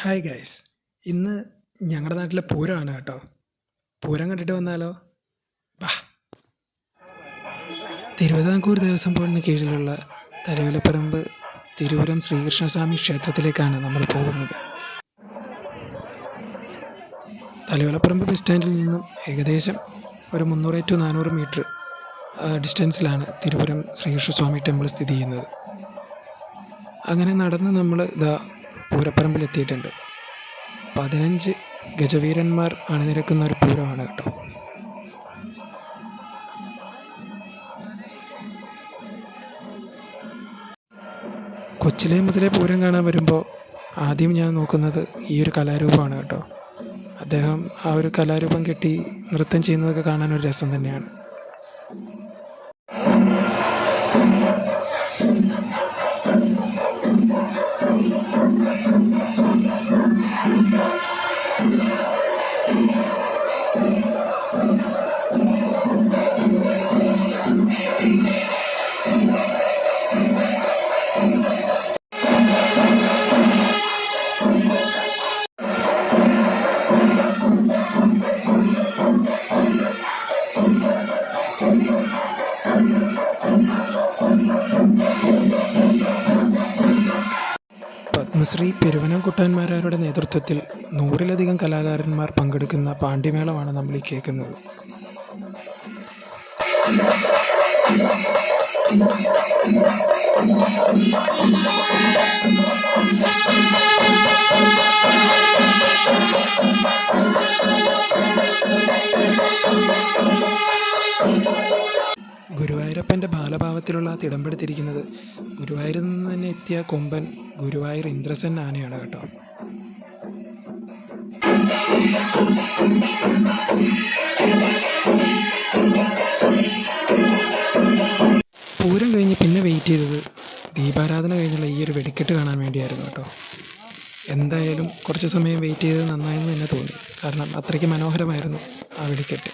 Hi guys. ഇന്ന് ഞങ്ങളുടെ നാട്ടിലെ പൂരമാണ് കേട്ടോ. പൂരം കണ്ടിട്ട് വന്നാലോ? വാ. തിരുവിതാംകൂർ ദേവസ്വം ബോർഡിന് കീഴിലുള്ള തലയോലപ്പറമ്പ് തിരുവരം ശ്രീകൃഷ്ണസ്വാമി ക്ഷേത്രത്തിലേക്കാണ് നമ്മൾ പോകുന്നത്. തലയോലപ്പറമ്പ് ബസ് സ്റ്റാൻഡിൽ നിന്നും ഏകദേശം ഒരു 300 to 400 മീറ്റർ ഡിസ്റ്റൻസിലാണ് തിരുവരം ശ്രീകൃഷ്ണസ്വാമി ടെമ്പിൾ സ്ഥിതി ചെയ്യുന്നത്. അങ്ങനെ നടന്ന് നമ്മൾ പൂരപ്പറമ്പിലെത്തിയിട്ടുണ്ട്. 15 ഗജവീരന്മാർ അണിനിരക്കുന്ന ഒരു പൂരമാണ് കേട്ടോ. കൊച്ചിലെ മുതലേ പൂരം കാണാൻ വരുമ്പോൾ ആദ്യം ഞാൻ നോക്കുന്നത് ഈ ഒരു കലാരൂപമാണ് കേട്ടോ. അദ്ദേഹം ആ ഒരു കലാരൂപം കെട്ടി നൃത്തം ചെയ്യുന്നതൊക്കെ കാണാൻ ഒരു രസം തന്നെയാണ്. പത്മശ്രീ പെരുവനം കുട്ടന്മാരാരുടെ നേതൃത്വത്തിൽ 100-ലധികം കലാകാരന്മാർ പങ്കെടുക്കുന്ന പാണ്ഡ്യമേളമാണ് നമ്മൾ ഈ കേൾക്കുന്നത്. ഗുരുവായൂരപ്പൻ്റെ ബാലഭാവത്തിലുള്ള തിടമ്പെടുത്തിരിക്കുന്നത് ഗുരുവായൂരിൽ നിന്ന് തന്നെ എത്തിയ കൊമ്പൻ ഗുരുവായൂർ ഇന്ദ്രസൻ ആനയാണ് കേട്ടോ. പൂരം കഴിഞ്ഞ് പിന്നെ വെയിറ്റ് ചെയ്തത് ദീപാരാധന കഴിഞ്ഞുള്ള ഈ ഒരു വെടിക്കെട്ട് കാണാൻ വേണ്ടിയായിരുന്നു കേട്ടോ. എന്തായാലും കുറച്ച് സമയം വെയിറ്റ് ചെയ്തത് നന്നായെന്ന് തന്നെ തോന്നി. കാരണം അത്രയ്ക്ക് മനോഹരമായിരുന്നു ആ വെടിക്കെട്ട്.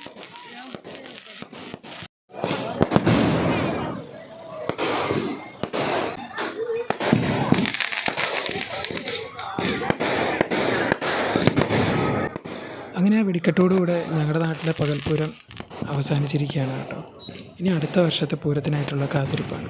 അങ്ങനെ ആ വെടിക്കെട്ടോടുകൂടെ ഞങ്ങളുടെ നാട്ടിലെ പകൽപ്പൂരം അവസാനിച്ചിരിക്കുകയാണ് കേട്ടോ. ഇനി അടുത്ത വർഷത്തെ പൂരത്തിനായിട്ടുള്ള കാത്തിരിപ്പാണ്.